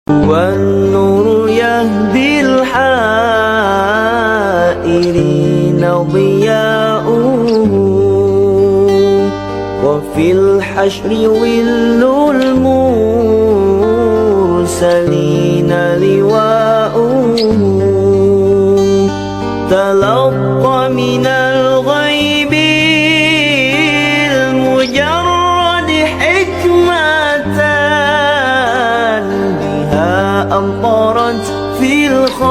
والنور يهدي الحائرين ضياؤه وفي الحشر ظل المرسلين لواؤه تلقى من الغيب المجرد حكمة بها أمطرت في الخافقين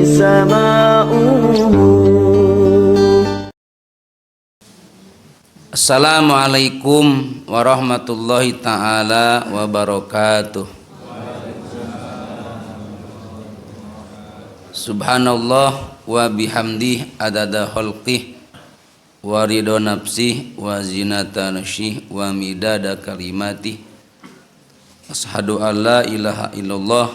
سماؤه. Assalamualaikum warahmatullahi ta'ala wabarakatuh. Subhanallah wa bihamdih adada khalqih wa ridho nafsih wa zinata nafsih wa midada kalimatih. Ashhadu an la ilaha illallah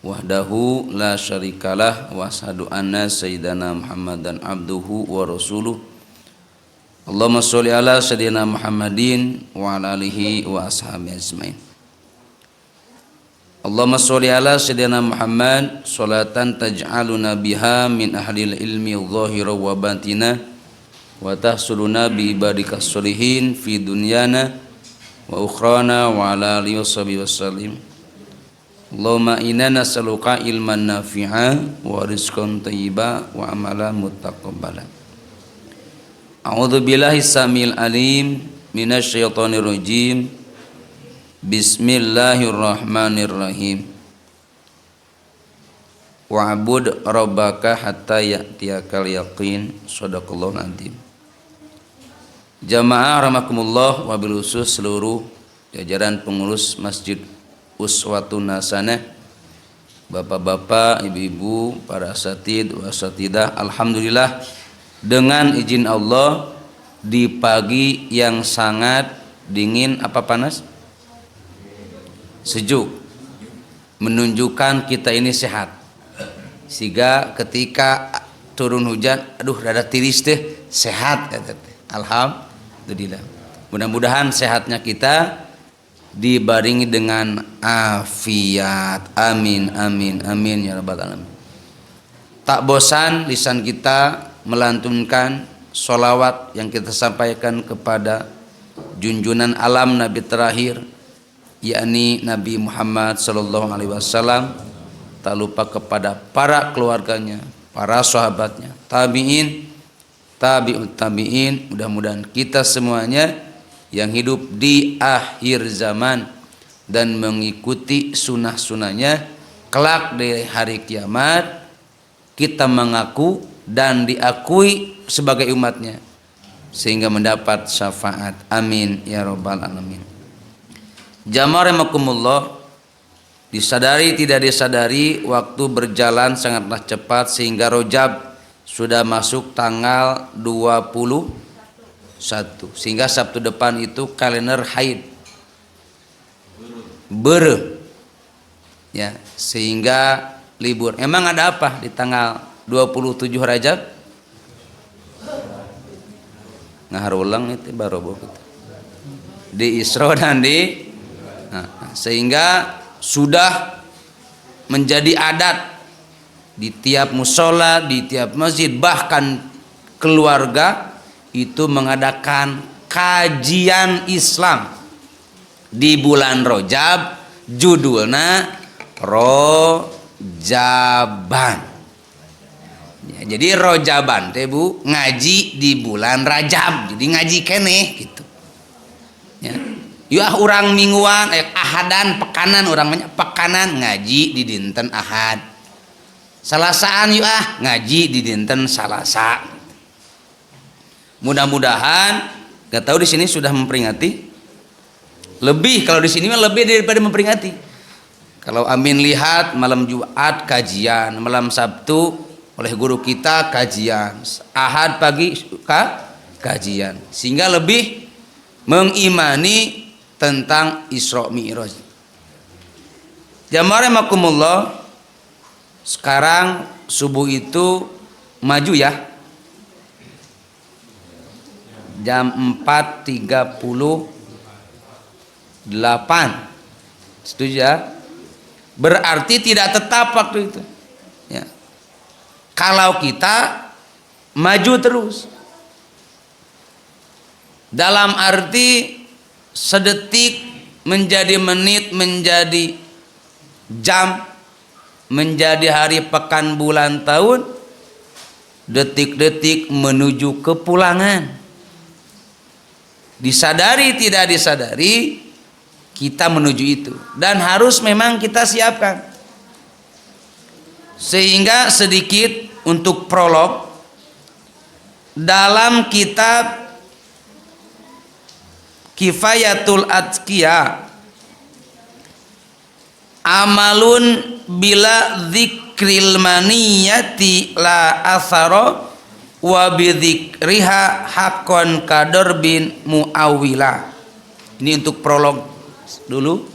wahdahu la syarikalah wa ashhadu anna sayyidana Muhammadan abduhu wa rasuluh. Allahumma sholli ala sayyidina Muhammadin wa ala alihi wa ashabihi ajmain. Allahumma sholli ala sayyidina Muhammad sholatan taj'aluna biha min ahlil ilmi dhahira wa batina wa tahsuluna bi ibadikas sholihin fi dunyana wa ukhrana wa ala alihi washabihi wasallim. Allahumma inna nas'aluka ilman nafi'a wa rizqan thayyiba wa amalan mutaqabbala. A'udzu billahi samil alim minasy syaithanir rajim. Bismillahirrahmanirrahim. Wa'bud rabbaka hatta ya'tiyakal yaqin. Shadaqallahul azim. Jamaah rahimakumullah, wabil khusus seluruh jajaran pengurus Masjid Uswatun Hasanah, bapak-bapak, ibu-ibu, para asatidz wa asatidah, alhamdulillah dengan izin Allah di pagi yang sangat dingin, apa panas? Sejuk, menunjukkan kita ini sehat. Sehingga ketika turun hujan, aduh rada tiris deh, sehat. Alhamdulillah. Mudah-mudahan sehatnya kita dibaringi dengan afiat. Amin, amin, amin ya rabbal alamin. Tak bosan lisan kita melantunkan sholawat yang kita sampaikan kepada junjunan alam Nabi terakhir, yakni Nabi Muhammad sallallahu alaihi wasallam. Tak lupa kepada para keluarganya, para sahabatnya, tabi'in, tabi'ut tabi'in. Mudah-mudahan kita semuanya yang hidup di akhir zaman dan mengikuti sunnah-sunnahnya, kelak di hari kiamat kita mengaku dan diakui sebagai umatnya sehingga mendapat syafaat. Amin ya rabbal alamin. Jamaah rahimakumullah, disadari tidak disadari waktu berjalan sangatlah cepat sehingga Rajab sudah masuk tanggal 21, sehingga Sabtu depan itu kalender haid ya, sehingga libur. Emang ada apa di tanggal 27 Rajab? Ngaharulang itu baru gitu. Di Isra dan di sehingga sudah menjadi adat di tiap musola, di tiap masjid, bahkan keluarga itu mengadakan kajian Islam di bulan Rajab, judulnya Rojaban. Ya, jadi Rojaban teh Bu, ngaji di bulan Rajab, jadi ngaji keneh gitu. Ya. Ya urang mingguan, ahadan, pekanan, orang banyak pekanan ngaji di dinten ahad. Salasaan ngaji di dinten salasa. Mudah-mudahan, gak tahu di sini sudah memperingati. Lebih, kalau di sini mah lebih daripada memperingati. Kalau Amin lihat malam Jumat kajian, malam Sabtu oleh guru kita kajian, ahad pagi kajian, sehingga lebih mengimani tentang Isra Mi'raj. Jamaah rahimakumullah, sekarang subuh itu maju ya, jam 4.30 Setuju ya? Berarti tidak tetap waktu itu. Ya. Kalau kita maju terus, dalam arti sedetik menjadi menit, menjadi jam, menjadi hari, pekan, bulan, tahun, detik-detik menuju kepulangan. Disadari tidak disadari, kita menuju itu, dan harus memang kita siapkan. Sehingga sedikit untuk prolog dalam kitab Kifayatul Atqiya, amalun bila dzikril maniyati la athara wa bidzikriha haqqan kadar bin muawwila. Ini untuk prolog dulu.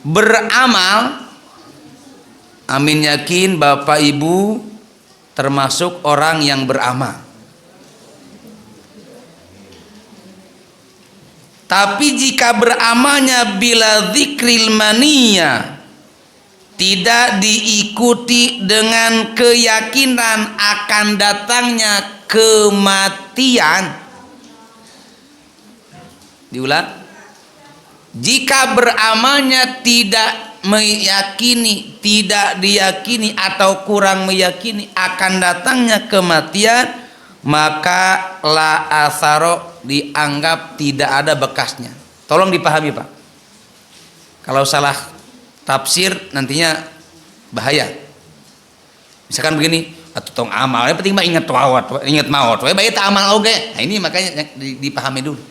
Beramal, amin yakin Bapak Ibu termasuk orang yang beramal. Tapi jika beramalnya bila dzikril maniyah, tidak diikuti dengan keyakinan akan datangnya kematian. Diulang. Jika beramalnya tidak meyakini, tidak diyakini atau kurang meyakini akan datangnya kematian, maka la asaro dianggap tidak ada bekasnya. Tolong dipahami Pak. Kalau salah tafsir nantinya bahaya. Misalkan begini, atau tong amal, yang penting mah ingat maut, baik amal oke. Nah ini makanya dipahami dulu.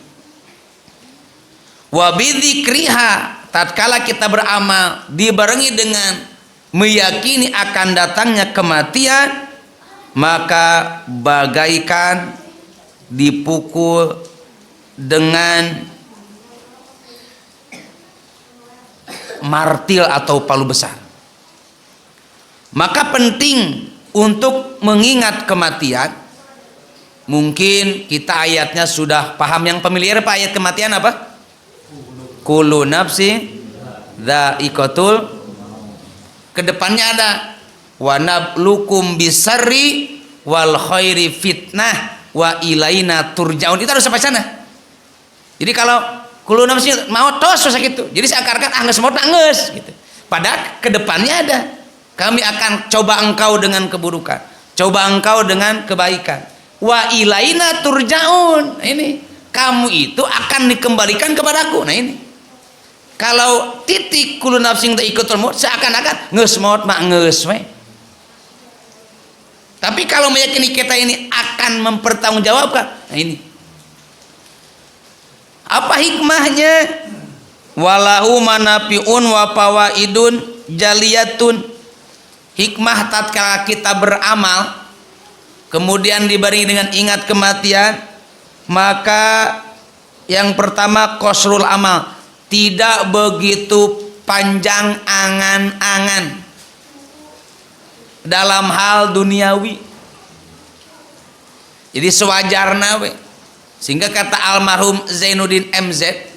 Wa bidzikriha, tatkala kita beramal dibarengi dengan meyakini akan datangnya kematian, maka bagaikan dipukul dengan martil atau palu besar. Maka penting untuk mengingat kematian. Mungkin kita ayatnya sudah paham. Yang familiar Pak ayat kematian apa? Kullu nafsi dha'iqatul. Kedepannya ada wa nablukum bisarri wal khairi fitnah wa ilaina turja'un. Itu harus sampai sana. Jadi kalau kullu nafsi maut tos gitu. Jadi seakan-akan geus maut geus gitu. Padahal kedepannya ada. Kami akan coba engkau dengan keburukan, coba engkau dengan kebaikan. Wa ilaina turja'un. Nah, ini kamu itu akan dikembalikan kepadaku. Nah ini. Kalau titik kullu nafsin dha'iqatul maut seakan-akan geus maut mah geus we. Tapi kalau meyakini kita ini akan mempertanggungjawabkan, nah ini. Apa hikmahnya? Walahu manafiun wa fawaidun jaliyatun. Hikmah tatkala kita beramal kemudian dibarengi dengan ingat kematian, maka yang pertama qasrul amal, tidak begitu panjang angan-angan dalam hal duniawi. Jadi sewajarna we. Sehingga kata almarhum Zainuddin MZ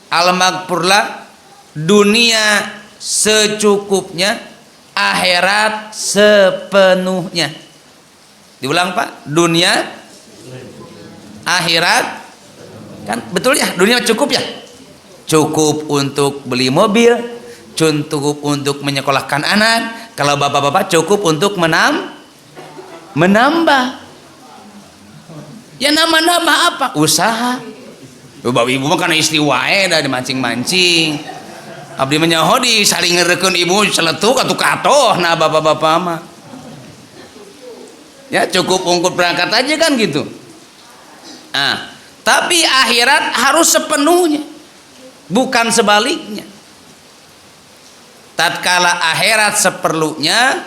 al-maghfurlah, dunia secukupnya, akhirat sepenuhnya. Diulang Pak, dunia akhirat kan betul ya, dunia cukup ya, cukup untuk beli mobil, cukup untuk menyekolahkan anak. Kalau bapak-bapak cukup untuk menambah. Ya nambah apa? Usaha. Bapak ibu mah karena istri wae dah dimancing-mancing. Abdi menyaho di saling ngerekeun ibu seletuk atuh katoh nah bapak-bapak mah. Ya cukup ungkut berangkat aja kan gitu. Nah, tapi akhirat harus sepenuhnya, bukan sebaliknya. Tatkala akhirat seperlunya,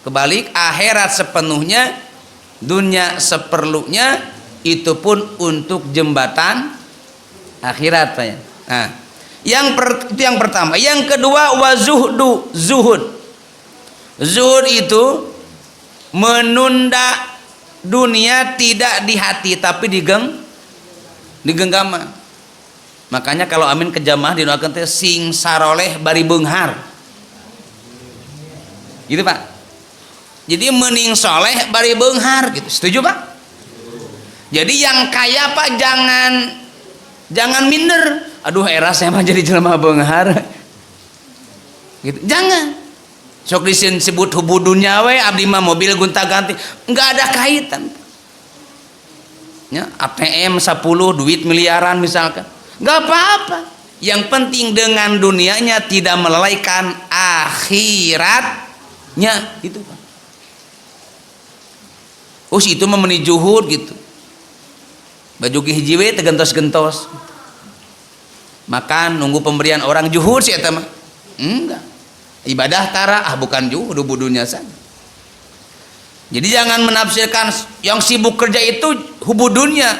kebalik akhirat sepenuhnya, dunia seperlunya, itu pun untuk jembatan akhirat Pak ya. Nah, itu yang pertama. Yang kedua wazuhdu, zuhud. Zuhud itu menunda dunia tidak di hati tapi di genggama. Makanya kalau amin ke jamaah didoakan teh sing saroleh bari beunghar. Gitu Pak. Jadi mending soleh bari beunghar gitu. Setuju Pak? Jadi yang kaya Pak jangan minder. Aduh era saya mah jadi jelema beunghar. Gitu. Jangan. Sok disebut hubudunya we abdi mah mobil gonta-ganti. Enggak ada kaitan. Ya, ATM 10 duit miliaran misalkan. Enggak apa-apa. Yang penting dengan dunianya tidak melalaikan akhiratnya itu Pak. Itu memeni juhud gitu. Baju hiji we teu gentos-gentos. Makan nunggu pemberian orang juhud sih eta mah. Enggak. Ibadah tara bukan juhud hubudunya saja. Jadi jangan menafsirkan yang sibuk kerja itu hubudunya.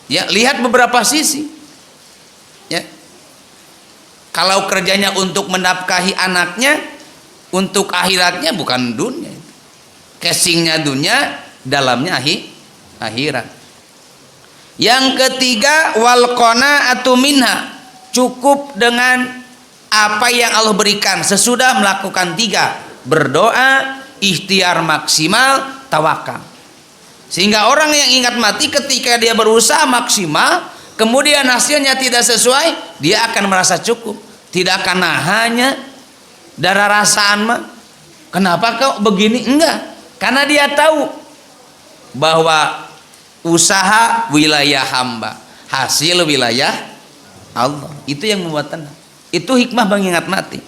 Ya, lihat beberapa sisi. Ya. Kalau kerjanya untuk menafkahi anaknya, untuk akhiratnya bukan dunia. Casingnya dunia, dalamnya akhirat. Yang ketiga, wal qanaatu minha, cukup dengan apa yang Allah berikan sesudah melakukan 3, berdoa, ikhtiar maksimal, tawakal. Sehingga orang yang ingat mati ketika dia berusaha maksimal kemudian hasilnya tidak sesuai, dia akan merasa cukup, tidak akan hanya darah rasaan mah kenapa kau begini, enggak, karena dia tahu bahwa usaha wilayah hamba, hasil wilayah Allah. Itu yang membuat tenang. Itu hikmah mengingat mati.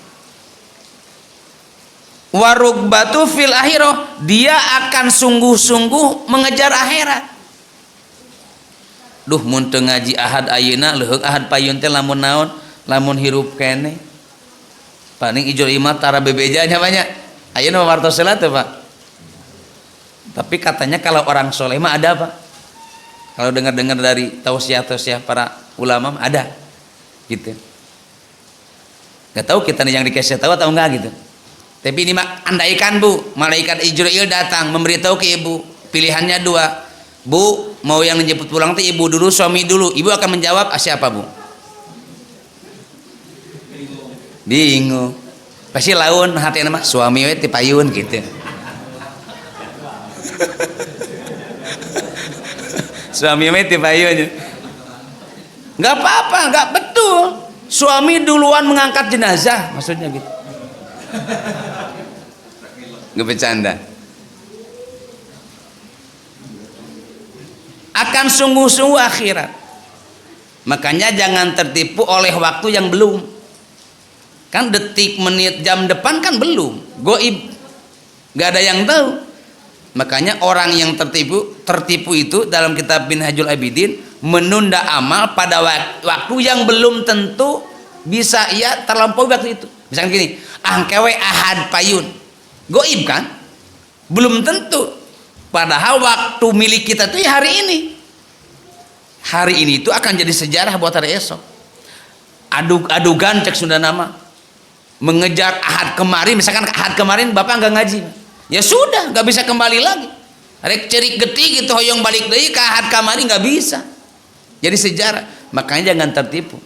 Warugbatu fil akhirah, dia akan sungguh-sungguh mengejar akhirat. Duh mun teu ngaji ahad ayeuna leuheung ahad payun teh lamun naon, lamun hirup kene. Paling ijol imah tara bebeja nya banyak. Ayeuna wartos salat teh Pak. Tapi katanya kalau orang soleh mah ada Pak. Kalau dengar-dengar dari tausiah-tausiah para ulama ada gitu. Gak tahu kita nih yang dikasih tahu atau enggak gitu. Tapi ini mah andaikan Bu, malaikat Jibril datang memberitahu ke ibu, pilihannya 2. Bu, mau yang menjemput pulang tuh ibu dulu, suami dulu. Ibu akan menjawab siapa Bu? Bingung. Pasti laun hati nama suami we ti payun gitu. Suami we ti payun. Enggak apa-apa, enggak betul. Suami duluan mengangkat jenazah, maksudnya gitu. Nggak bercanda. Akan sungguh-sungguh akhirat. Makanya jangan tertipu oleh waktu yang belum. Kan detik, menit, jam depan kan belum. Goib. Nggak ada yang tahu. Makanya orang yang tertipu itu dalam kitab Minhajul Abidin menunda amal pada waktu yang belum tentu bisa ia terlampaui waktu itu. Misalnya gini, angkewe ahad payun, goib kan? Belum tentu. Padahal waktu milik kita itu ya hari ini. Hari ini itu akan jadi sejarah buat hari esok. Adugan cek Sunda nama. Mengejar ahad kemarin, misalkan ahad kemarin bapak nggak ngaji, ya sudah nggak bisa kembali lagi. Rek cerik geti gitu hoyong balik deui ke ahad kemarin nggak bisa. Jadi sejarah. Makanya jangan tertipu.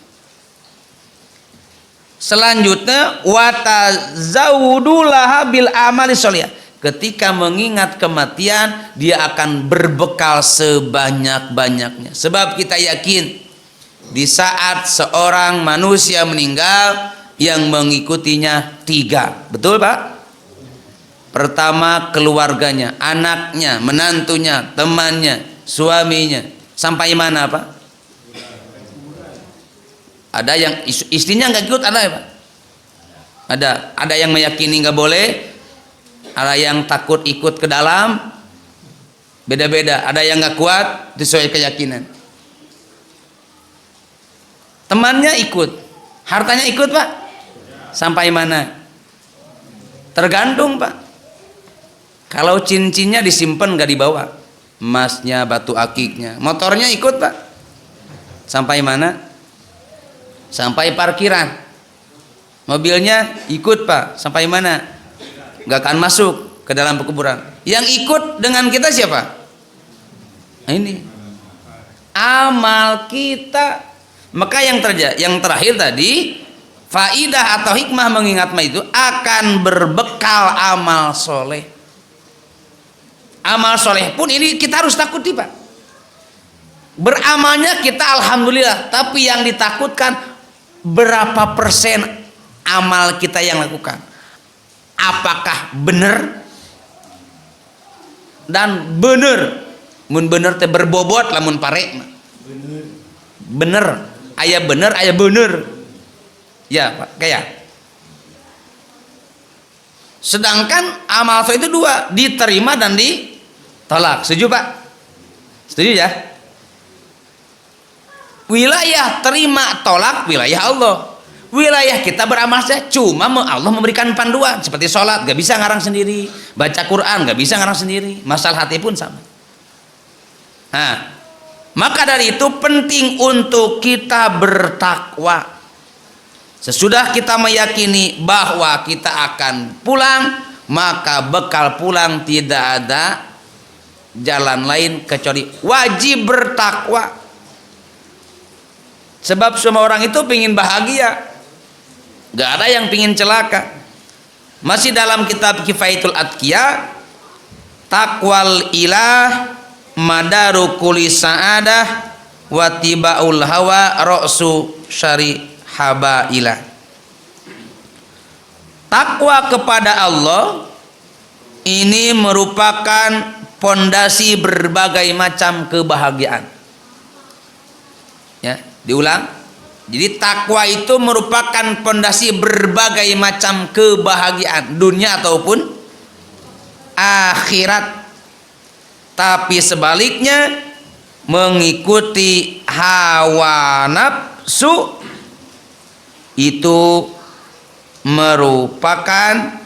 Selanjutnya watazawudulaha bil amali sholih. Ketika mengingat kematian, dia akan berbekal sebanyak-banyaknya. Sebab kita yakin di saat seorang manusia meninggal yang mengikutinya 3. Betul Pak? Pertama keluarganya, anaknya, menantunya, temannya, suaminya. Sampai mana Pak? Ada yang istrinya nggak ikut, ada ya Pak? Ada yang meyakini nggak boleh, ada yang takut ikut ke dalam, beda-beda. Ada yang nggak kuat sesuai keyakinan. Temannya ikut, hartanya ikut Pak. Sampai mana? Tergantung Pak. Kalau cincinnya disimpan nggak dibawa, emasnya, batu akiknya, motornya ikut Pak. Sampai mana? Sampai parkiran. Mobilnya ikut Pak. Sampai mana? Gak akan masuk ke dalam pekuburan. Yang ikut dengan kita siapa? Nah, ini amal kita. Maka yang terakhir tadi, faidah atau hikmah mengingat itu akan berbekal amal soleh. Amal soleh pun ini kita harus takuti, Pak. Beramalnya kita alhamdulillah, tapi yang ditakutkan berapa persen amal kita yang lakukan. Apakah benar? Dan benar, mun bener teh berbobot lamun pare. Bener, aya bener, aya bener. Ya, Pak, kayak. Sedangkan amal soleh itu dua, diterima dan ditolak. Setuju, Pak? Setuju ya? Wilayah terima tolak wilayah Allah. Wilayah kita beramal saja, cuma Allah memberikan panduan seperti sholat, gak bisa ngarang sendiri, baca Quran gak bisa ngarang sendiri, masalah hati pun sama. Nah, maka dari itu penting untuk kita bertakwa. Sesudah kita meyakini bahwa kita akan pulang, maka bekal pulang tidak ada jalan lain kecuali wajib bertakwa. Sebab semua orang itu ingin bahagia, gak ada yang pingin celaka. Masih dalam kitab Kifayatul Atqiya, takwal ilah madaru kulli sa'adah wa tibaul hawa ra'su syari habailah. Takwa kepada Allah ini merupakan pondasi berbagai macam kebahagiaan. Ya, diulang. Jadi takwa itu merupakan pondasi berbagai macam kebahagiaan dunia ataupun akhirat. Tapi sebaliknya mengikuti hawa nafsu itu merupakan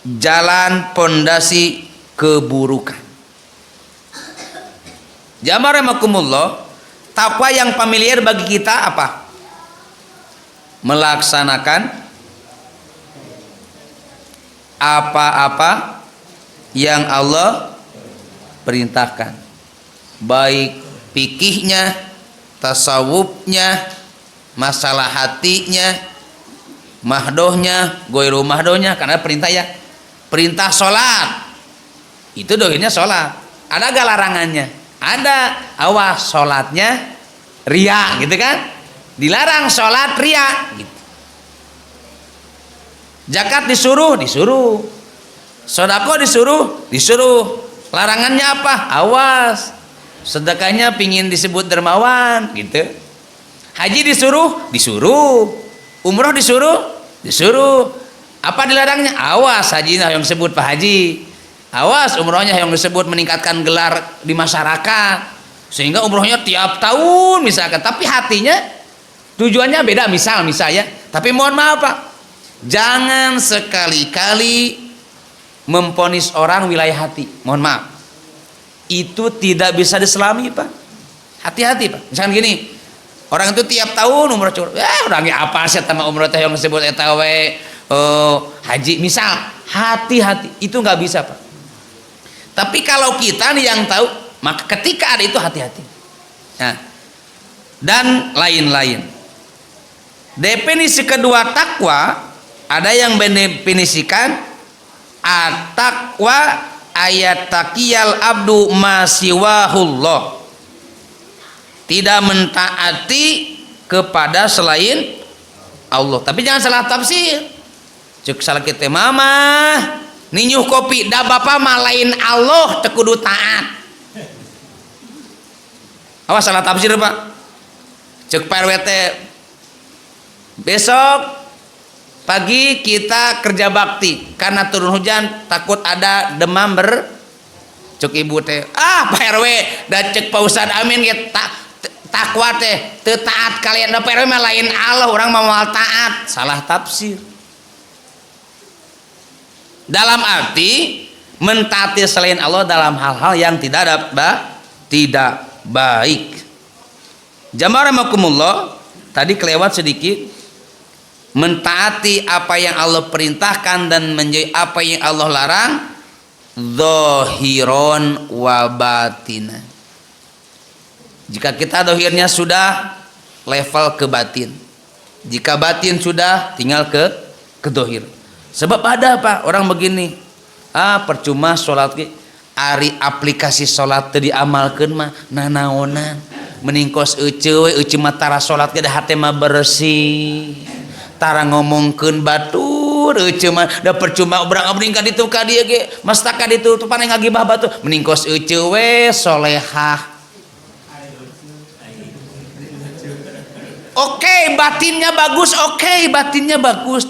jalan pondasi keburukan. Jamaah rahimakumullah, takwa yang familiar bagi kita apa? Melaksanakan apa-apa yang Allah perintahkan, baik fikihnya, tasawufnya, masalah hatinya, mahdohnya, goiru mahdohnya, karena perintah ya. Perintah sholat itu dohirnya sholat, ada gak larangannya? Ada. Awas sholatnya ria gitu kan, dilarang sholat ria gitu. Zakat disuruh, sodako disuruh. Larangannya apa? Awas, sedekahnya pingin disebut dermawan gitu. Haji disuruh. Umroh disuruh. Apa dilarangnya? Awas, hajinya yang disebut Pak Haji. Awas, umrohnya yang disebut meningkatkan gelar di masyarakat, sehingga umrohnya tiap tahun misalkan. Tapi hatinya tujuannya beda, misal ya. Tapi mohon maaf Pak, jangan sekali-kali memponis orang wilayah hati. Mohon maaf, itu tidak bisa diselami Pak. Hati-hati Pak. Misalkan gini, orang itu tiap tahun umroh curug, orangnya apa sih sama umroh teh yang disebut etaw haji misal. Hati-hati, itu nggak bisa Pak. Tapi kalau kita nih yang tahu, maka ketika ada itu hati-hati. Nah, dan lain-lain. Definisi kedua takwa, ada yang mendefinisikan at-taqwa ayat taqiyal abdu masiwahullah, tidak mentaati kepada selain Allah. Tapi jangan salah tafsir. Cuk salah kita mama ninyuh kopi da bapak mah lain Allah teu kudu taat. Awas salah tafsir Pak. Cuk PRWT besok pagi kita kerja bakti, karena turun hujan takut ada demam cek ibu teh Pak RW dan cek Pak Ustad amin ya takwa teh teu taat kalian da Pak RW mah lain Allah, orang mau taat. Salah tafsir. Dalam arti mentaati selain Allah dalam hal-hal yang tidak baik. Jamaah rahimakumullah, tadi kelewat sedikit. Mentaati apa yang Allah perintahkan dan menjauhi apa yang Allah larang, zahiron wa batina. Jika kita dohirnya sudah level ke batin. Jika batin sudah tinggal ke dohir. Sebab ada apa? Orang begini. Percuma sholat ke. Ari aplikasi sholat teu diamalkeun mah nanaonan. Meningkos euceu mah tara sholat ke da hate mah bersih. Tara ngomongkeun batur euceu mah da percuma urang abdi ka ditu ka dieu ge mastaka ditu tu paneng ngagibah batur. Meningkos euceu we solehah. Oke, batinnya bagus,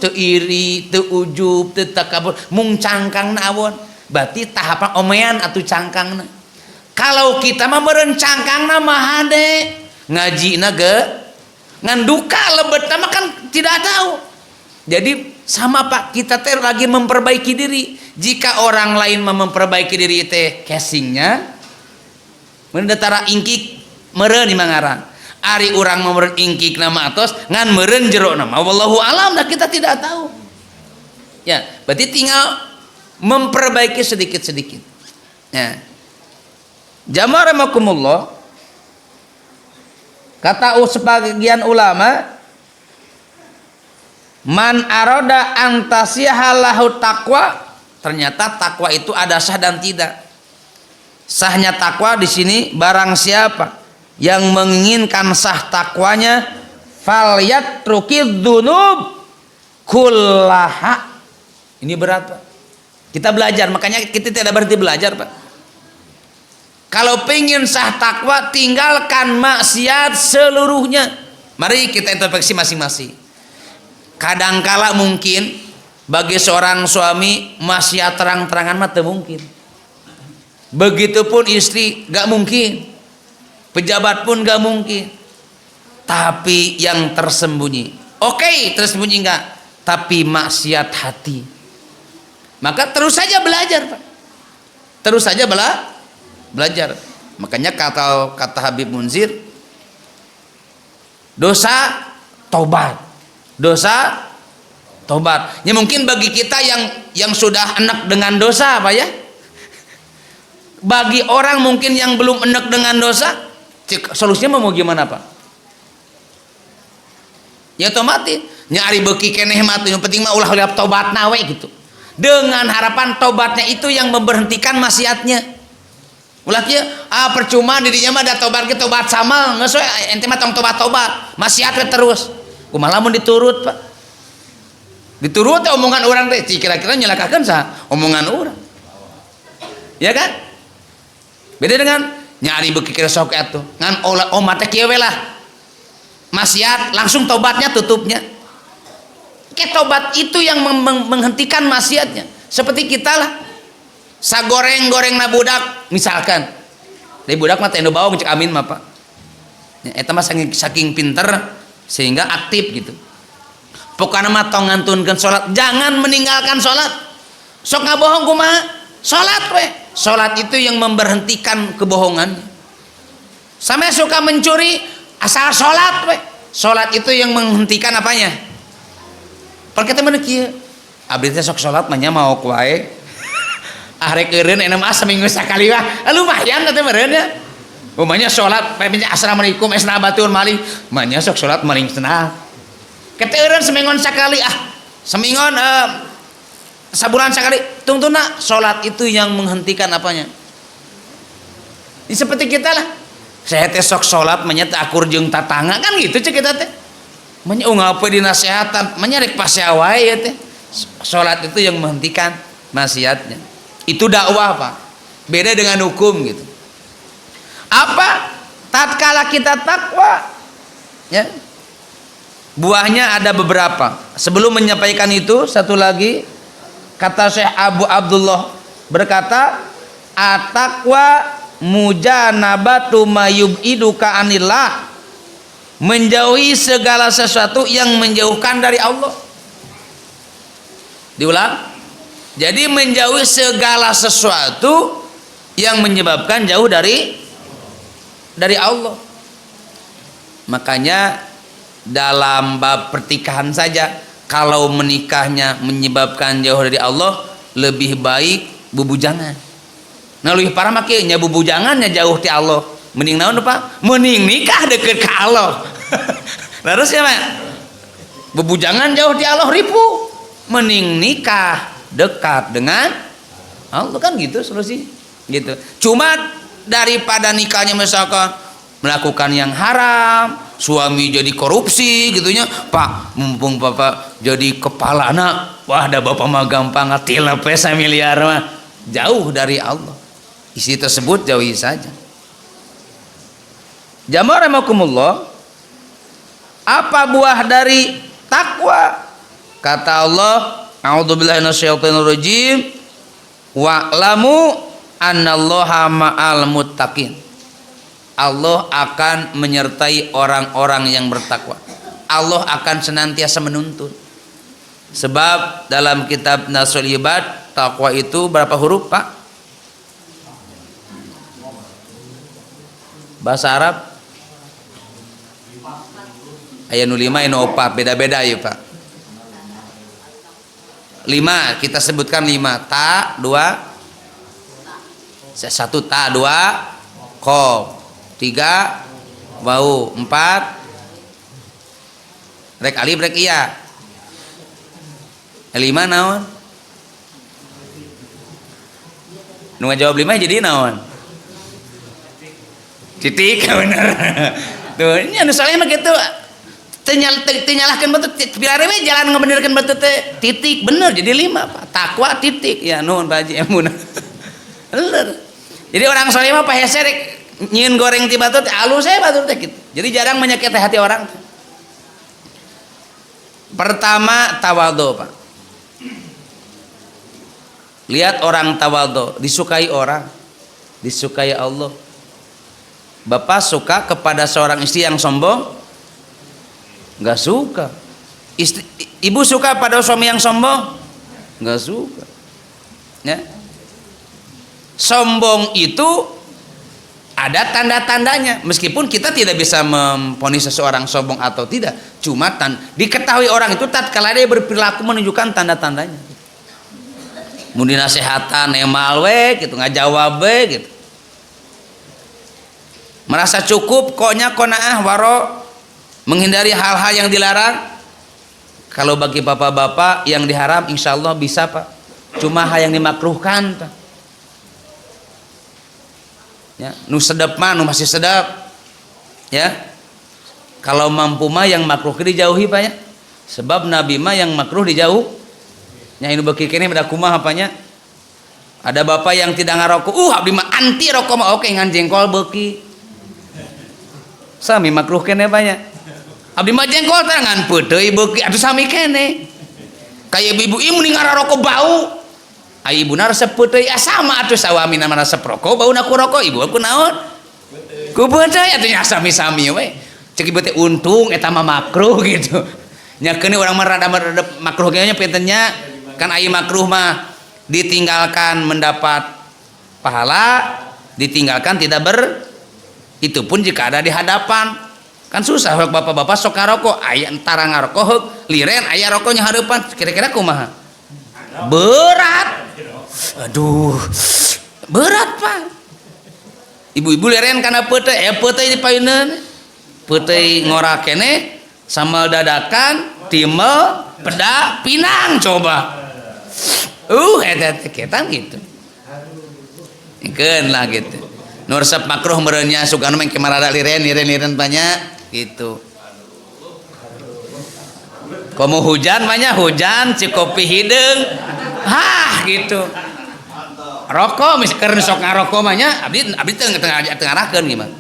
teu iri, teu ujub, teu takabur, mung cangkangna awon. Berarti tahapan omean atuh cangkangna. Kalau kita mah meureun cangkangna mah hade, ngajina ge ngan duka lebetna mah kan tidak tahu. Jadi sama Pak, kita teh lagi memperbaiki diri. Jika orang lain memperbaiki diri teh casingnya mun datara ingkik meureun imah ngaran. Ari urang meureun ingkik nama atos ngan meureun jero nama wallahu alam dah kita tidak tahu. Ya, berarti tinggal memperbaiki sedikit-sedikit. Ya. Jamaah rahimakumullah. Kata sebagian ulama, man aroda antasihalahu taqwa, ternyata takwa itu ada sah dan tidak. Sahnya takwa di sini barang siapa yang menginginkan sah takwanya falyatrukid dzunub kullaha. Ini berat Pak. Kita belajar, makanya kita tidak berhenti belajar Pak. Kalau pengen sah takwa tinggalkan maksiat seluruhnya. Mari kita introspeksi masing-masing. Kadangkala mungkin bagi seorang suami maksiat terang-terangan mah teu mungkin. Begitupun istri gak mungkin. Pejabat pun gak mungkin. Tapi yang tersembunyi, oke, tersembunyi enggak, tapi maksiat hati, maka terus saja belajar Pak. Terus saja belajar. Makanya kata Habib Munzir, dosa tobat. Ya mungkin bagi kita yang sudah enak dengan dosa apa ya? Bagi orang mungkin yang belum enak dengan dosa, solusinya mau gimana Pak? Ya otomatis nyari beki keneh mah yang penting mah ulah tobat nawe gitu. Dengan harapan tobatnya itu yang memberhentikan maksiatnya. Ulah kieu percuma dirinya mah da tobat ge tobat samal, geus we ente mah tong tobat-tobat, maksiat we terus. Kumaha lamun diturut Pak? Diturut omongan orang teh kira-kira nyelakakeun saha? Omongan orang. Ya kan? Beda dengan nyari beki kira sok atuh ngan omat teh kieu we lah maksiat langsung tobatnya tutupnya ke tobat itu yang menghentikan maksiatnya. Seperti kita lah sagoreng-goreng na budak misalkan dari budak mah teh bawang cek amin mah Pak ya, eta mah saking pinter sehingga aktif gitu. Pokoknya mah tong ngantunkeun salat, jangan meninggalkan salat. Sok ngabohong kumaha? Salat we. Salat itu yang memberhentikan kebohongan. Sampai suka mencuri asal salat we. Salat itu yang menghentikan apanya? Porque teh meuneu kieu. Abdi teh sok salat mah nya mau wae. Arek eureun enem seminggu sakali wah. Lumayan teh meureun ya. Umanya salat pemenya assalamualaikum esna batur maling. Manya sok salat maling cenah. Kete eureun semingon sakali semingon sabulan sekali. Tungtuna salat itu yang menghentikan apanya? Ini seperti kita lah. Saya teh sok salat manya teh akur jeung tatangga kan gitu cek kita teh. Manya unggal poe dinasehatan, manya rek pasea wae ya teh. Salat itu yang menghentikan maksiatnya. Itu dakwah Pak. Beda dengan hukum gitu. Apa? Tatkala kita takwa ya. Buahnya ada beberapa. Sebelum menyampaikan itu satu lagi kata Syekh Abu Abdullah berkata, at-taqwa mujanabatu mayub'iduka anillah, menjauhi segala sesuatu yang menjauhkan dari Allah. Diulang. Jadi menjauhi segala sesuatu yang menyebabkan jauh dari Allah. Makanya dalam bab pertikahan saja, kalau menikahnya menyebabkan jauh dari Allah, lebih baik bubujangan. Nah lebih parah makanya bubujangannya jauh dari Allah. Mending naon Pak? Mending nikah deket ke Allah. Terus ya Pak? Bebujangan jauh di Allah ribu. Mending nikah dekat dengan Allah, kan gitu solusi. Gitu. Cuma daripada nikahnya misalkan melakukan yang haram, suami jadi korupsi gitunya, Pak, mumpung Bapak jadi kepala anak, wah ada Bapak mah gampang ngetil pesa miliar mah. Jauh dari Allah. Isi tersebut jauhi saja. Jamaah rahimakumullah, apa buah dari takwa? Kata Allah, a'udzubillahi minasyaitonir rajim, wa'lamu annallaha ma'al muttaqin. Allah akan menyertai orang-orang yang bertakwa. Allah akan senantiasa menuntun. Sebab dalam kitab Nasul Ibad, takwa itu berapa huruf Pak? Bahasa Arab aya nu 5 anu 4, beda-beda ya Pak. 5 kita sebutkan 5, ta 2 1 ta 2 qaf 3 wau 4 rek alif rek iya 5 naon nu ngajawab 5 jadi naon titik bener tuh nya nu saleh mah kitu nyalahkan betul pilare we jalan ngebenerkeun betul teh titik bener jadi 5 Pak. Takwa titik ya nuhun Pak Haji emun. Bener. Jadi orang saleh mah pahese rek nyieun goreng ti batur teh alus we batur teh gitu. Jadi jarang menyakiti hati orang. Pertama tawadhu Pak. Lihat orang tawadhu, disukai orang, disukai Allah. Bapak suka kepada seorang istri yang sombong? Nggak suka. Ibu suka pada suami yang sombong? Nggak suka. Ya. Sombong itu ada tanda-tandanya. Meskipun kita tidak bisa memvonis seseorang sombong atau tidak, cuma diketahui orang itu tatkala dia berperilaku menunjukkan tanda-tandanya. Mun dinasehatan emal we gitu, ngajawab we gitu. Merasa cukup koknya qanaah waro, menghindari hal-hal yang dilarang. Kalau bagi bapak-bapak yang diharam insya Allah bisa Pak, cuma hal yang dimakruhkan Pak. Ya, nu sedep mah nu masih sedap ya. Kalau mampu mah yang makruh dijauhi Pak ya, sebab Nabi mah yang makruh dijauh. Nya ini beki kene beda kumaha apanya. Ada bapak yang tidak ngarokok, abdi mah anti rokok mah oke ngan jengkol beki. Sami makruh kene Pak ya. Abdi mah jengkol teh ngan peuteuy beuki atuh sami kene. Kayak ibu ieu mending ngarokok bau. Ai ibuna resep peuteuy sama atuh sawamina mah resep rokok bauna ku rokok ibu aku naon? Ku peuteuy atuh nya sami-sami we. Cek ibu teh untung eta mah makruh gitu. Nya keuni urang mah rada makruh ge nya pintennya kan ai makruh mah ditinggalkan mendapat pahala, ditinggalkan tidak itu pun jika ada di hadapan. Kan susah bapak-bapak sok ngarokok aya antara ngarokok heuk liren aya rokoknya hareupan kira-kira kumaha berat aduh berat Pak. Ibu-ibu liren kana peuteuy peuteuy dipayeuneun peuteuy ngorak keneh sambal dadakan timel peda pinang coba eta ketan gitu ikeun lah gitu nu resep makruh meureun nya sugana meng kemarada liren banyak gitu. Komo hujan banyak hujan si kopi hideung gitu. Rokok misalkan sok ngarokok mah nya abdi teu ngarahkeun gimana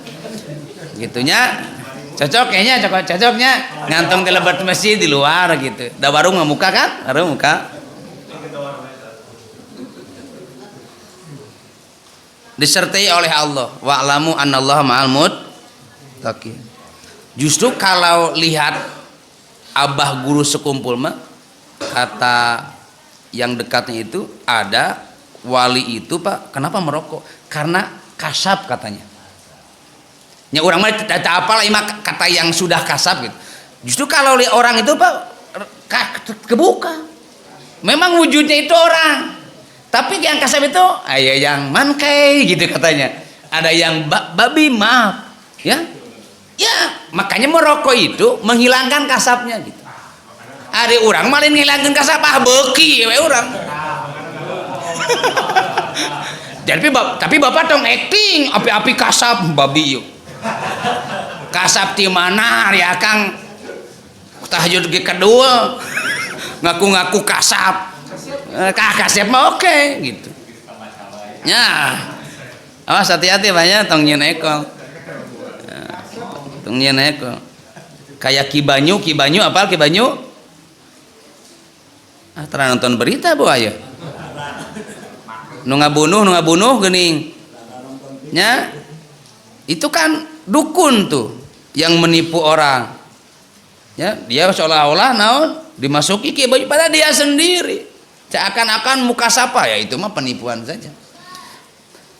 gitunya cocok kayaknya cocoknya ngantong di lebat masjid di luar gitu. Da warung muka kan? Warung muka. Disertai oleh Allah. Wa'lamu annallaha ma'al muttaqin. Justru kalau lihat abah guru sekumpul mah kata yang dekatnya itu ada wali itu Pak, kenapa merokok? Karena kasab katanya. Ya orang mah tidak apalah imah kata yang sudah kasab gitu. Justru kalau orang itu Pak kebuka. Memang wujudnya itu orang. Tapi yang kasab itu yang mankai gitu katanya. ada yang babi maaf ya. Ya, makanya merokok itu menghilangkan kasapnya gitu. Ada orang malah menghilangkan kasap beki we orang. Tapi bapak tong acting api-api kasap babi yuk. Kasap di mana ya Kang? Tahajud ge kedua. Ngaku-ngaku kasap. Kasep mah oke gitu. Ya. Awas hati-hati banyak tong nyeun ekol. Tong nyeun ekol. Kayak Kibanyu apal Kibanyu? Tara nonton berita bu aya. Nu ngabunuh geuning. Nya. Itu kan dukun tuh yang menipu orang. Ya, dia seolah-olah naon dimasuki Ki Banyu pada dia sendiri. Seakan-akan muka sapa ya itu mah penipuan saja.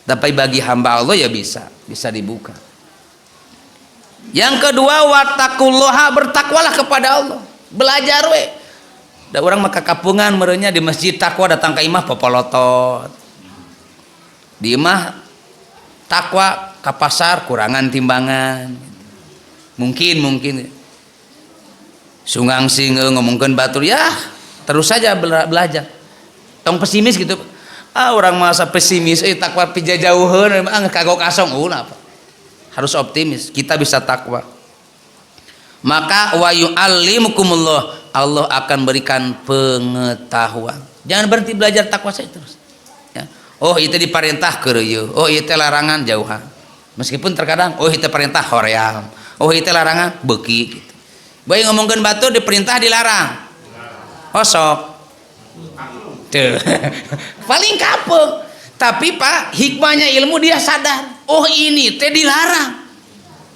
Tapi bagi hamba Allah ya bisa dibuka. Yang kedua wattaqullaha, bertakwalah kepada Allah. Belajar we. Da urang maka kapungan merenya di masjid takwa datang ke imah popolotot. Di imah takwa ke pasar kurangan timbangan. Mungkin sunggang sing ngomongkeun batur ya terus saja belajar. Tong pesimis gitu. Orang masa pesimis takwa pijajauheun kagok asong apa. Harus optimis, kita bisa takwa. Maka wa yu'allimukumullah, Allah akan berikan pengetahuan. Jangan berhenti belajar takwa saya terus. Ya. Oh itu diperintah keureuy, oh itu larangan jauhan. Meskipun terkadang oh itu perintah hoream, oh itu larangan beuki gitu. Bae ngomongkeun batur diperintah dilarang. Hosok. Tuh. Paling kapung. Tapi Pak, hikmahnya ilmu dia sadar. Oh ini teh dilarang.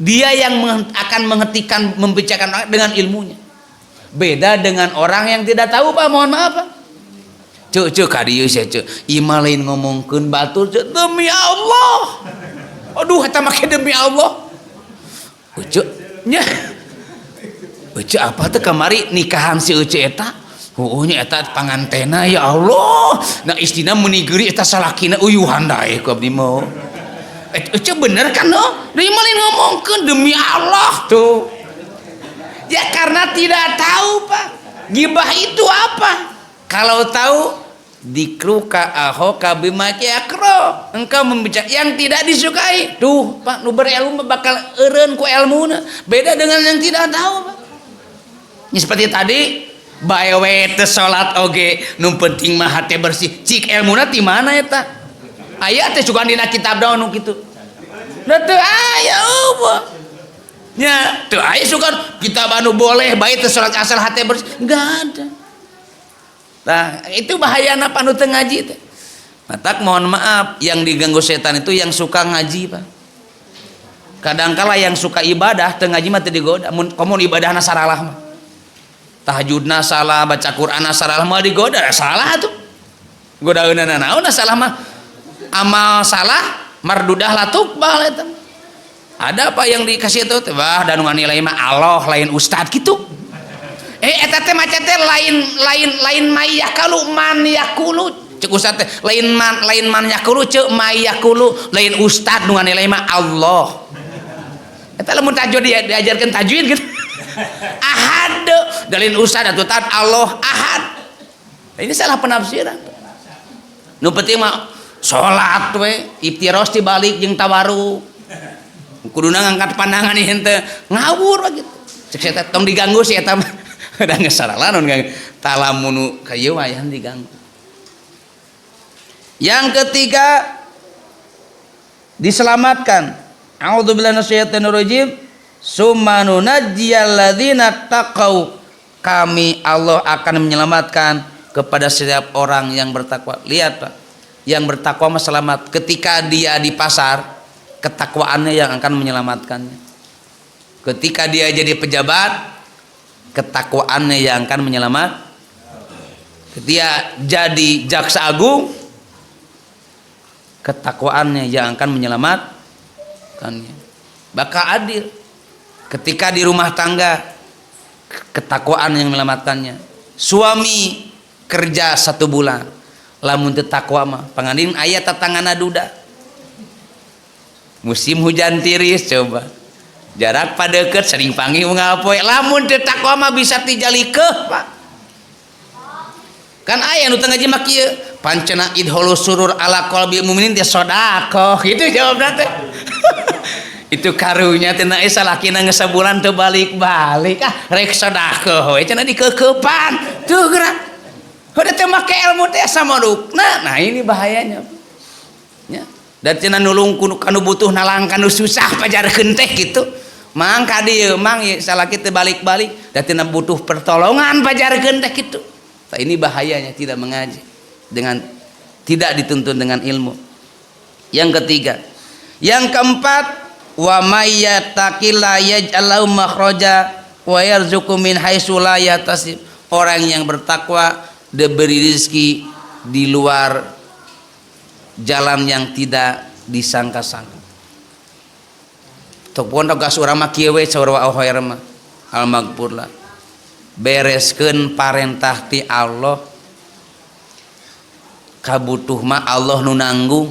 Dia yang akan menghentikan, membicarakan dengan ilmunya. Beda dengan orang yang tidak tahu Pak, mohon maaf Pak. Cuk kadieu saya cuk. Ima lain ngomongkeun batur cuk demi Allah. Aduh eta make demi Allah. Cuk nya. Cuk apa teh kamari nikahan si Ucu eta? Nya eta pangantena ya Allah. Nah istina menigeri eta salakina uyuhan dae ku abdi mah. Cuk bener kan no? Deui mah lain ngomongkeun demi Allah tuh. Ya karena tidak tahu Pak. Gibah itu apa? Kalau tahu dikruka ahoka bima yakro, engkau membicara yang tidak disukai. Tuh Pak, nu berilmu bakal eureun ku ilmuna. Beda dengan yang tidak tahu Pak. Ya, seperti tadi bae we teu salat oge nu penting mah hate bersih. Cik ilmuna ti mana eta? Aya teh sugan dina kitab daun nu kitu. Da teu aya eueuh. Nya teu aya sugan kitab anu boleh bae teu salat asal hate bersih. Enggak ada. Nah, itu bahayana anu teu ngaji teh. Matak mohon maaf yang diganggu setan itu yang suka ngaji Pak. Kadangkala yang suka ibadah teu ngaji mah teu digoda. Mun ibadahna saralah mah. Tahajudna salah, baca Qur'ana salah mah digoda salah tuh. Godaeunana naon salah mah. Amal salah mardudah latukbal eta. Ada apa yang dikasih itu? Wah, dan nilai mah Allah lain ustad gitu. Eta teh maca teh lain mayakulu man yakulu. Cek ustad teh lain man yakulu cek mayakulu lain ustad nu nilai mah Allah. Eta lamun tajwid diajarkeun tajwid gitu. Ahad dalin ustad atuh tat Allah ahad. Ini salah penafsiran. Nu penting mah salat we iftiros dibalik jeung tawaruk. Kuduna ngangkat pandangan ieu henteu ngawur gitu. Cek saya tong diganggu si eta mah. Da geus saralah naon talamun ka ieu aya diganggu. Yang ketiga diselamatkan. A'udzubillahi minasyaitonir rajim. Summa nunajjiyal ladzina taqau, kami Allah akan menyelamatkan kepada setiap orang yang bertakwa. Lihat Pak, yang bertakwa mah selamat. Ketika dia di pasar, ketakwaannya yang akan menyelamatkannya. Ketika dia jadi pejabat, ketakwaannya yang akan menyelamat. Ketika jadi jaksa agung, ketakwaannya yang akan menyelamatkannya. Bakal adil. Ketika di rumah tangga, ketakwaan yang menyelamatkannya. Suami kerja 1 bulan, lamun teu takwa mah pangandin aya tatangana duda. musim hujan tiris coba jarak padeukeut sering panggih ngapoe lamun teu takwa mah bisa tijalikeun Pak kan aya nu teu ngajimak kieu pancena idholus surur ala qalbil mukminin teh sedekah gitu jawabna teh itu karunya teh aya salakina geus sabulan teu balik-balik rek sedekah we cenah dikeukepan tuh gerak udah teh make ilmu teh samadukna nah ini bahayanya ya dan cenah nulung kanu butuh nalang kanu susah pajarkeun teh kitu mangka dieu mang salaki teh balik-balik da tina butuh pertolongan pajarkeun teh kitu nah, ini bahayanya tidak mengaji dengan tidak dituntun dengan ilmu. Yang ketiga, yang keempat, wa may yattaqilla yaj'al makhraja wa yarzuqhu min haitsu la yahtasib. Orang yang bertakwa diberi rezeki di luar jalan yang tidak disangka-sangka. Tok pun gas urang mah kieu we saur wa khair mah al maghfurlah. Bereskeun parentah ti Allah kabutuh mah Allah nu nanggung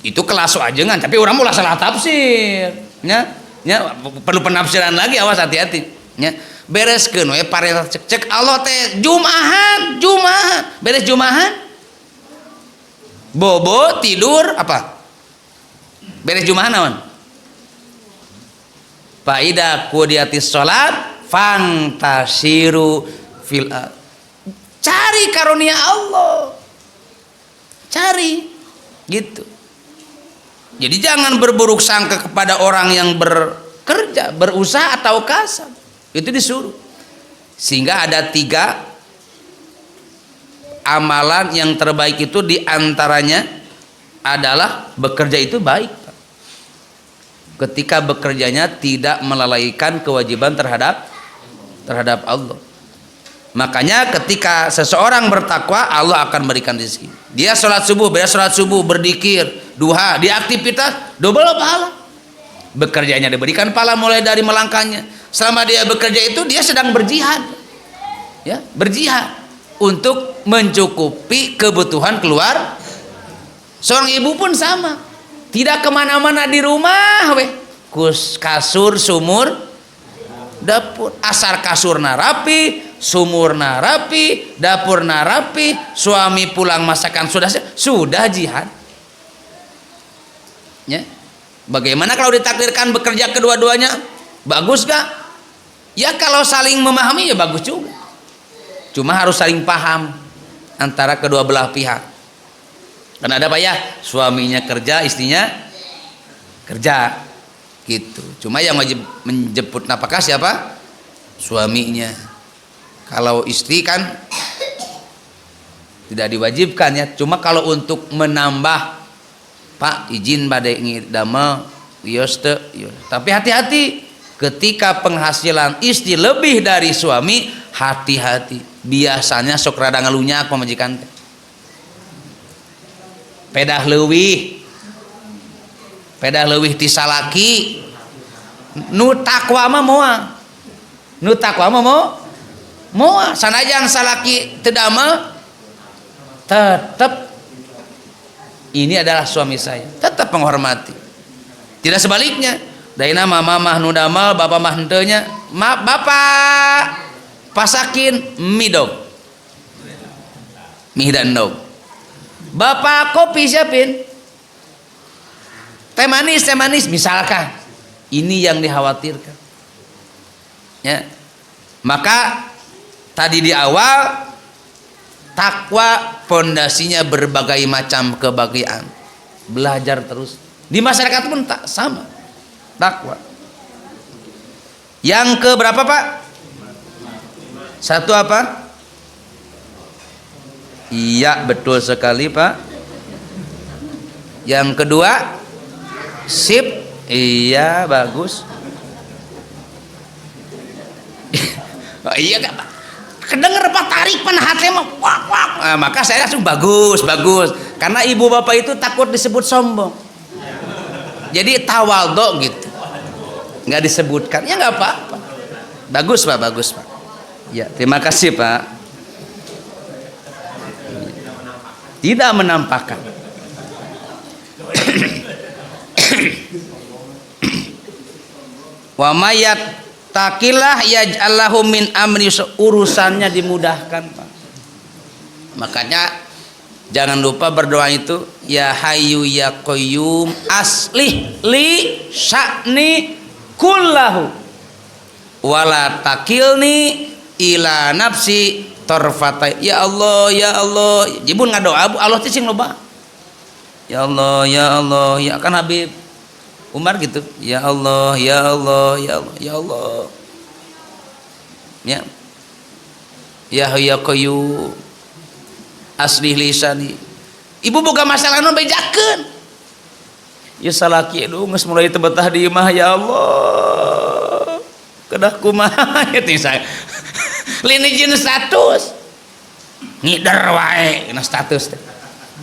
itu kelas ajengan tapi orang mau salah tafsir nya perlu penafsiran lagi awas hati-hati nya bereskeun we parentah cek Allah teh jumahan beres jumahan bobo tidur apa beres jumahan naon faida qudiyatis salat fantasiru fil cari karunia Allah cari gitu jadi jangan berburuk sangka kepada orang yang bekerja berusaha atau kasar itu disuruh sehingga ada 3 amalan yang terbaik itu diantaranya adalah bekerja itu baik ketika bekerjanya tidak melalaikan kewajiban terhadap Allah. Makanya ketika seseorang bertakwa Allah akan berikan rezeki. Dia sholat subuh, berzikir, duha, di aktivitas double pahala. Bekerjanya diberikan pahala mulai dari melangkahnya. Selama dia bekerja itu dia sedang berjihad, ya berjihad untuk mencukupi kebutuhan keluar. Seorang ibu pun sama, tidak kemana-mana di rumah, kasur, sumur, dapur, asar kasurna rapi, sumurna rapi, dapurna rapi, suami pulang masakan sudah jihad. Ya. Bagaimana kalau ditakdirkan bekerja kedua-duanya? Bagus gak? Ya kalau saling memahami ya bagus juga. Cuma harus saling paham antara kedua belah pihak. Karena ada apa ya? Suaminya kerja, istrinya kerja. Gitu. Cuma yang wajib menjemput nafkah siapa? Suaminya. Kalau istri kan tidak diwajibkan ya. Cuma kalau untuk menambah, Pak izin bade ngidamel wios teu. Tapi hati-hati ketika penghasilan istri lebih dari suami, hati-hati. Biasanya sok rada ngalunyak pamajikan teh. Pedah leuwih ti salaki. Nu takwa mah moal sanajan salaki teu damel tetap ini adalah suami saya, tetap menghormati. Tidak sebaliknya, daina mama mah nu damel, bapak mah henteu nya. Maaf bapak, pasakin mie dong. Mie dan dong. Bapak kopi siapin. Teh manis misalkan. Ini yang dikhawatirkan. Ya. Maka tadi di awal takwa pondasinya berbagai macam kebahagiaan. Belajar terus. Di masyarakat pun tak sama. Takwa. Yang ke berapa, Pak? 1 apa? Iya, betul sekali, Pak. Yang kedua, sip. Iya, bagus. Oh, iya Kak, Pak. Kedenger Pak tarik hati mah wak. Nah, maka saya langsung bagus. Karena ibu bapak itu takut disebut sombong. Jadi tawaldo gitu. Nggak disebutkan. Ya nggak apa-apa. Bagus Pak. Ya, terima kasih Pak. Tidak menampakkan. Wa mayat takilah yaj'allahu min amri, urusannya dimudahkan, Pak. Makanya jangan lupa berdoa itu, ya hayyu ya qayyum aslih li sya'ni kullahu wala takilni ila nafsi tarfatai. Ya Allah ya Allah, jibun ngadoa Allah teh sing loba. Ya Allah ya Allah, ya kan Habib Umar gitu. Ya Allah ya Allah ya Allah ya Allah. Ya. Ya hayyu ya qayyum aslih lisani. Ibu boga masalah nu bejakeun. Ya salaki anu geus mulai teu betah di imah, ya Allah. Kedah kumaha teh saya. Lini jeung status. Ngider wae na status teh.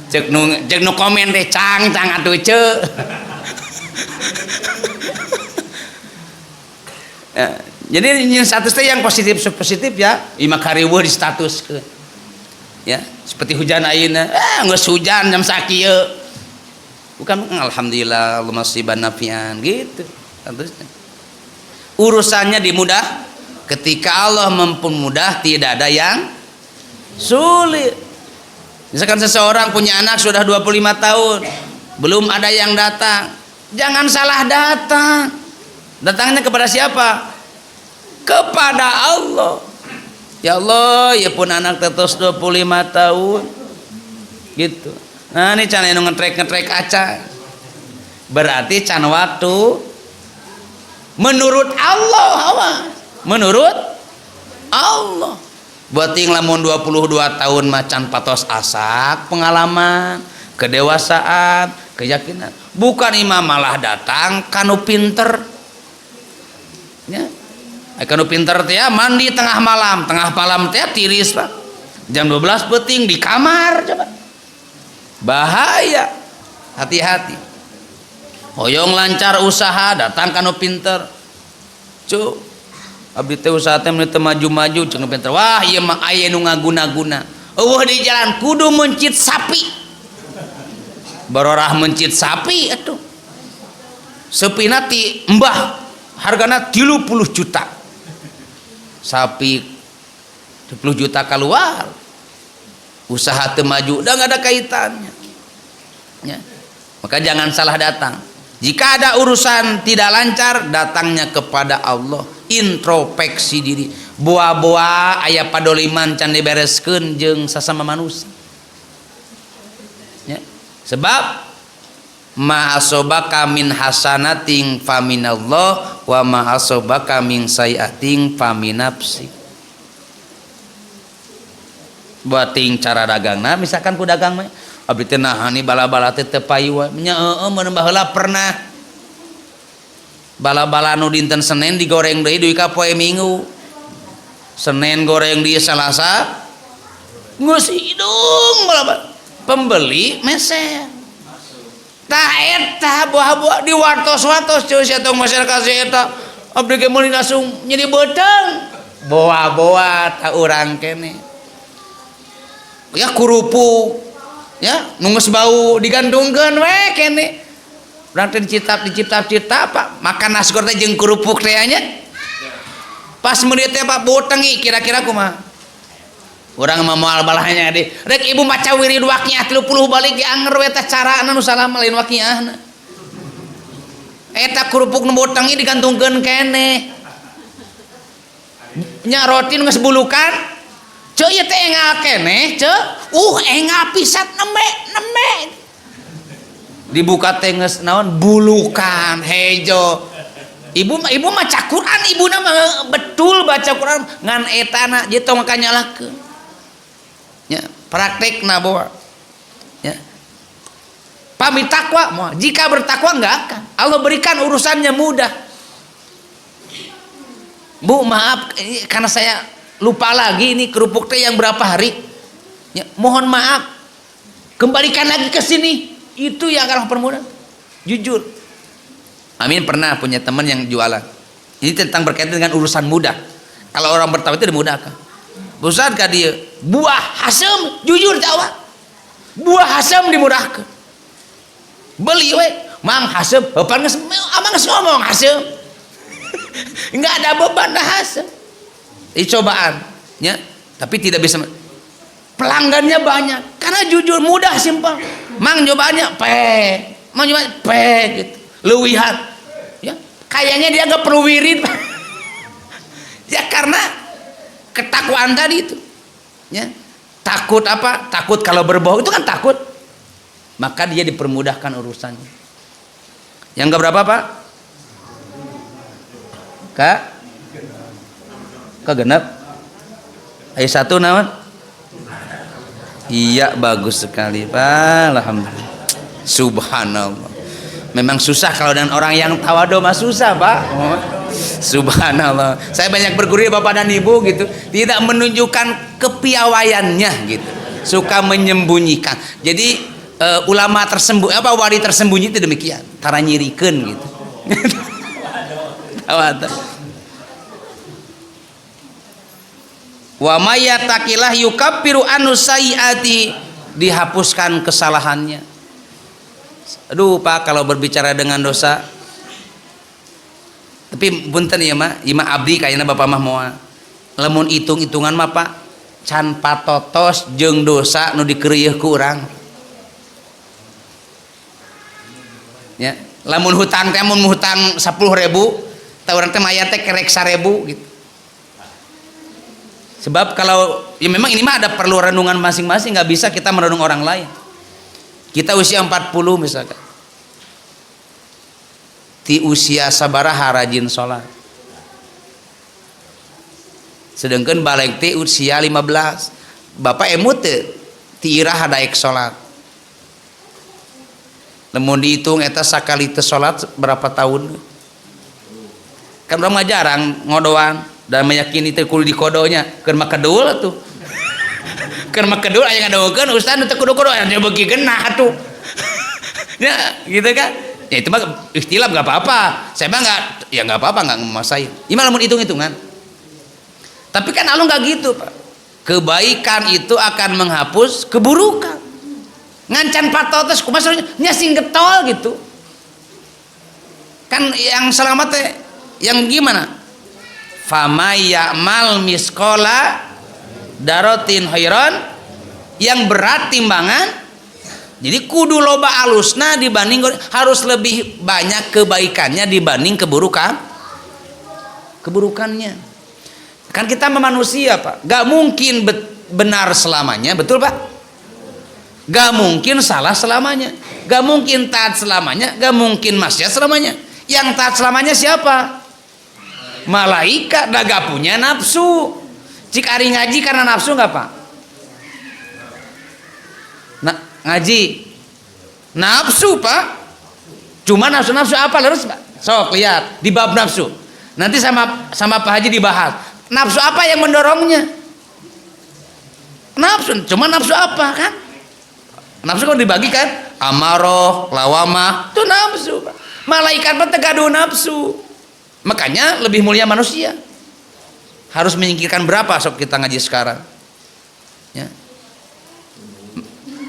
Cek nu komen teh cang atuh ceuk. Ya, jadi jeung status teh yang positif ya. Imah kariweuh di status ke. Ya, seperti hujan ayeuna, geus hujan jam sakieu. Bukan alhamdulillah Allahumma siban nafian gitu. Urusannya dimudah, ketika Allah mempermudah tidak ada yang sulit. Misalkan seseorang punya anak sudah 25 tahun, belum ada yang datang, jangan salah datang. Datangnya kepada siapa? Kepada Allah. Ya Allah, ya pun anak tetos 25 tahun gitu. Nah ini can anu ngetrek aca, berarti can waktu menurut Allah. Menurut Allah buating lamun 22 tahun macan patos asak pengalaman, kedewasaan, keyakinan. Bukan imam malah datang kanu pinter ya. Kanu pinter teh mandi tengah malam teh tiris, Pak. Jam 12 peuting di kamar, coba. Bahaya. Hati-hati. Hoyong lancar usaha, datang kanu pinter. Cu, abdi teh usaha teh teu maju-maju cenah pinter. Wah, ieu mah aya nu ngaguna-guna. Eueuh di jalan kudu mencit sapi. Barorah mencit sapi atuh. Sepina ti mbah hargana 30 juta. Sapi 20 juta keluar, usaha teu maju, udah nggak ada kaitannya ya. Maka jangan salah datang. Jika ada urusan tidak lancar, datangnya kepada Allah, introspeksi diri. Boa-boa aya padoliman can dibereskeun jeung sasama manusia ya. Sebab ma asobaka min hasanatin faminallah wa ma asobaka min sayiatin faminapsi. Buating cara dagangna, misalkan ku dagang mah abdi teh nahani bala-bala teh teu payu we nya mun baheula pernah bala-bala nu dinten Senin digoreng deui duwi ka poe Minggu. Senin goreng di Selasa geus hidung bala-bala pembeli meser. Tah eta buah-buah di wartos-wartos cuy sia tong masyarakat eta abdi ge meuli langsung jadi beuteng boa-boa ta urang kene ya kurupuk ya nu geus bau digantungkeun we kene urang teh dicipta Pak makan nasi goreng jeung kurupuk teh nya pas meuli teh Pak botengi kira-kira kumaha urang mah moal balahnya deh rek ibu maca wirid waqiah 30 balik ge anger we teh carana nu salah lain waqiahna eta kurupuk nu botengi digantungkeun kene nya roti nu geus bulukan ceu ieu teh engal keneh ceu engal pisan nembe dibuka teh geus naon bulukan hejo ibu maca Quran ibuna mah betul baca Quran ngan etana ieu tong kanyalakeun ya, praktek nabawa ya. Pamit takwa, jika bertakwa enggak akan Allah berikan urusannya mudah. Bu maaf karena saya lupa lagi ini kerupuk teh yang berapa hari ya, mohon maaf kembalikan lagi ke sini, itu yang akan permudah jujur. Amin pernah punya teman yang jualan ini tentang berkaitan dengan urusan mudah. Kalau orang bertakwa itu dimudahkan. Ustaz ka dia buah asam jujur jawab buah asam dimurahkan beli we Mang haseup, heupan geus amang geus ngomong haseup. Enggak ada beban dah haseup. Ini cobaan, ya. Tapi tidak bisa. Pelanggannya banyak karena jujur mudah simpel. Mang nyobaannya mang nyobaannya gitu. Leuwihan. Ya, kayaknya dia enggak perlu wirid. Ya karena ketakwaan tadi itu. Ya. Takut apa? Takut kalau berbohong itu kan takut. Maka dia dipermudahkan urusannya. Yang keberapa, Pak? Kegenep. Ayat 1 naon? Iya, bagus sekali, Pak. Alhamdulillah. Subhanallah. Memang susah kalau dengan orang yang tawadu mah susah, Pak. Oh. Subhanallah. Saya banyak berguru Bapak dan Ibu gitu, tidak menunjukkan kepiawaiannya gitu. Suka menyembunyikan. Jadi ulama tersembunyi wali tersembunyi itu demikian, tara nyirikeun gitu. Wa may yattaqillah yukaffiru anhu sayyiati, dihapuskan kesalahannya. Aduh Pak, kalau berbicara dengan dosa, tapi punten ya mah, ima abdi kayaknya Bapak mah moal. Lamun hitung-hitungan mah Pak, can patotos jeung dosa nu dikeureuh ku urang. Ya, lamun hutang teh mun hutang 10.000, tah urang teh mayar teh kerek 1.000 gitu. Sebab kalau ya memang ini mah ada perlu renungan masing-masing, nggak bisa kita merenung orang lain. Kita usia 40 misalkan, ti usia sabaraha rajin sholat, sedangkan balik ti usia 15, bapak emut ti irah hadaek sholat. Lamun dihitung eta sakali teu sholat berapa tahun? Kan urang mah jarang ngodoan dan meyakini teu kudu dikodonya, keur mah kedeul atuh. Keur mah kedeul aya ngadogeun ustaz nu teu kudu-kudu aya beuki genah atuh. Ya, gitu kan? Ya itu mah ikhtilaf enggak apa-apa. Saya mah enggak, ya enggak apa-apa, enggak ngemasain. Ieu mah lamun hitung-hitungan. Tapi kan Allah enggak gitu, Pak. Kebaikan itu akan menghapus keburukan. Ngancan patotes kumaha nya sing getol gitu. Kan yang selamat teh yang gimana? Famay ya'mal misqala darotin khairan, yang berat timbangan. Jadi kudu loba alusna dibanding, harus lebih banyak kebaikannya dibanding keburukannya. Kan kita manusia Pak, gak mungkin benar selamanya, betul Pak? Gak mungkin salah selamanya, gak mungkin taat selamanya, gak mungkin maksiat selamanya. Yang taat selamanya siapa? Malaikat. Dah gak punya nafsu. Cik ari ngaji karena nafsu nggak Pak? Nah, ngaji nafsu Pak. Cuma nafsu apa terus Pak? Sok lihat di bab nafsu. Nanti sama Pak Haji dibahas. Nafsu apa yang mendorongnya? Nafsu. Cuma nafsu apa kan? Nafsu kan dibagi kan? Amaroh, lawamah, itu nafsu Pak. Malaikat mah teu gaduh nafsu. Makanya lebih mulia manusia. Harus menyingkirkan berapa sok kita ngaji sekarang ya?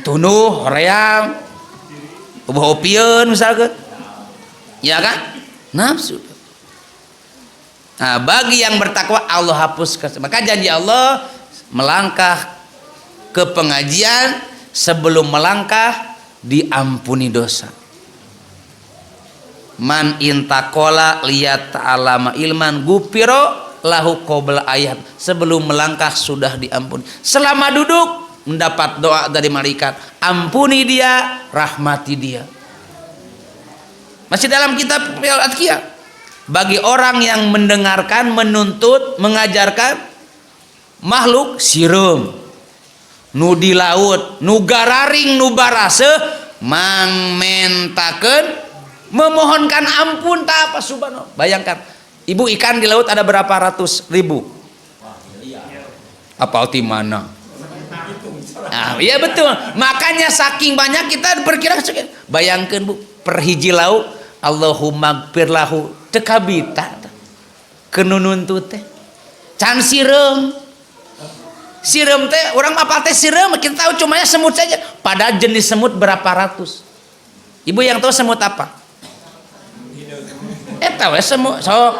Tunuh, hoream, ubah opieun misalkan ya kan? Nafsu. Nah bagi yang bertakwa Allah hapus. Maka janji Allah, melangkah ke pengajian sebelum melangkah diampuni dosa. Man intakola liyat ta'alama ilman gupiro lahu qabla ayat, sebelum melangkah sudah diampuni. Selama duduk mendapat doa dari malaikat, ampuni dia, rahmati dia. Masih dalam kitab Al-Adqiyah, bagi orang yang mendengarkan, menuntut, mengajarkan makhluk sireum nu di laut, nu gararing, nu barase, mangmentakeun, memohonkan ampun tak apa. Subhanallah. Bayangkan ibu ikan di laut ada berapa ratus ribu? Apa di mana? Nah, iya betul. Makanya saking banyak kita berkira. Bayangkan Bu, per hiji lauk Allahumma gfirlahu tekabita kenunun tu teh can sireum. Sireum teh orang apa teh sireum kita tahu cumanya semut saja. Pada jenis semut berapa ratus. Ibu yang tahu semut apa? eta we semua sok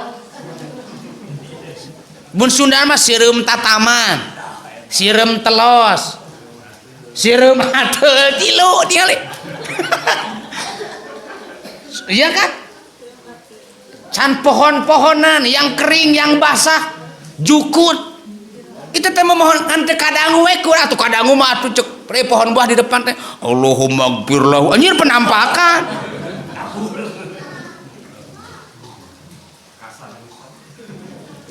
mun Sunda mah sireum tataman sireum telos sireum hateu tilu ningali iya kan can pohon-pohonan yang kering yang basah jukut kita teh memohon ante kadangu we kurang atuh kadangu mah atuh cek pohon buah di depan teh Allahumma gfirlahu anjir penampakan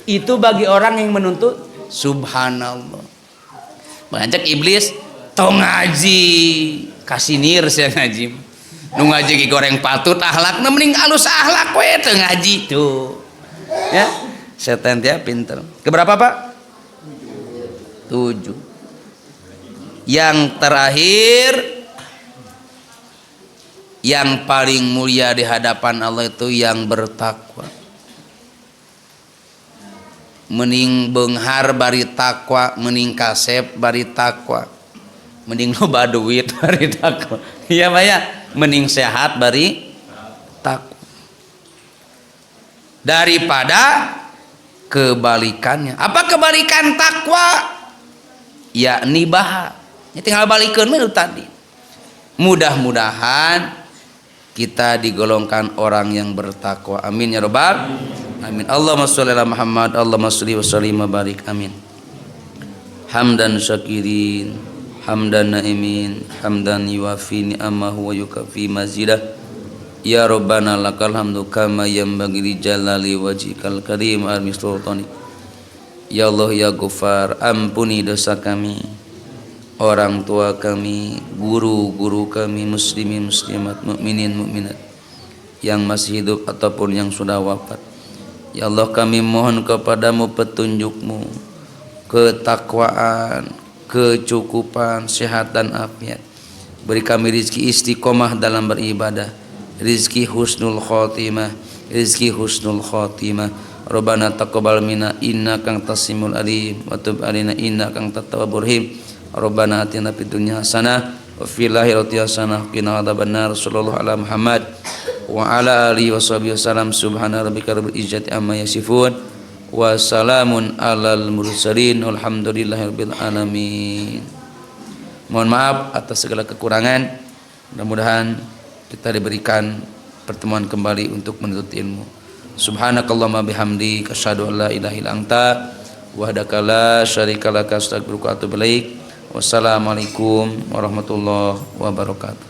itu bagi orang yang menuntut subhanallah banyak iblis tong ngaji kasinir sia ngaji nu ngaji ki goreng patut akhlakna mending alus akhlak we teu ngaji tuh ya setan teh pinter keberapa Pak 7 yang terakhir yang paling mulia di hadapan Allah itu yang bertakwa mending beunghar bari takwa mending kasep bari takwa mending loba duit bari takwa iya Pak ya mending sehat bari takwa daripada kebalikannya apa kebalikan takwa yakni baha ya tinggal balikeun mah tadi mudah-mudahan kita digolongkan orang yang bertakwa amin ya rabbal amin Allahumma sholli ala Muhammad Allahumma sholli wa sallim wa barik amin hamdan syakirin hamdan naimin hamdan yuwafi ni'amahu wa yukafi mazidah ya rabbana lakal hamdu kama yanbaghi li jalali wajhikal karim al sultani ya Allah ya Ghafar ampuni dosa kami orang tua kami guru-guru kami muslimin muslimat mukminin mukminat yang masih hidup ataupun yang sudah wafat ya Allah kami mohon kepadamu petunjukmu ketakwaan kecukupan sehat dan afiat beri kami rizki istiqomah dalam beribadah rizki husnul khotimah rizki husnul khotimah Rabbana taqabbal minna innaka antas samiul alim wa tub alaina innaka antat tawwabur rahim Rabbana atina fid dunya hasanah wa fil akhirati hasanah wa qina adzabannar sallallahu ala Muhammad wa ala alihi washabihi wasallam subhana rabbika rabbil izzati amma yasifun wa salamun alal mursalin walhamdulillahirabbil alamin. Mohon maaf atas segala kekurangan. Mudah-mudahan kita diberikan pertemuan kembali untuk menuntut ilmu. Subhanakallahumma bihamdi asyhadu an la ilaha illa anta wahdaka la syarika laka astaghfiruka wa atubu ilaik. Wassalamualaikum warahmatullahi wabarakatuh.